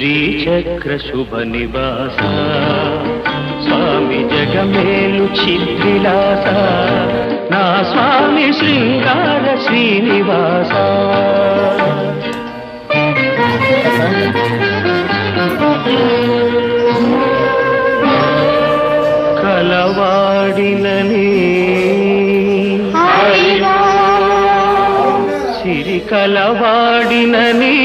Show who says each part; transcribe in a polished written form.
Speaker 1: శ్రీచక్ర శుభ నివాస స్వామి జగమేలు చిద్విలాస నా స్వామి శృంగార శ్రీనివాస కలవాడినని సిరి కలవాడినని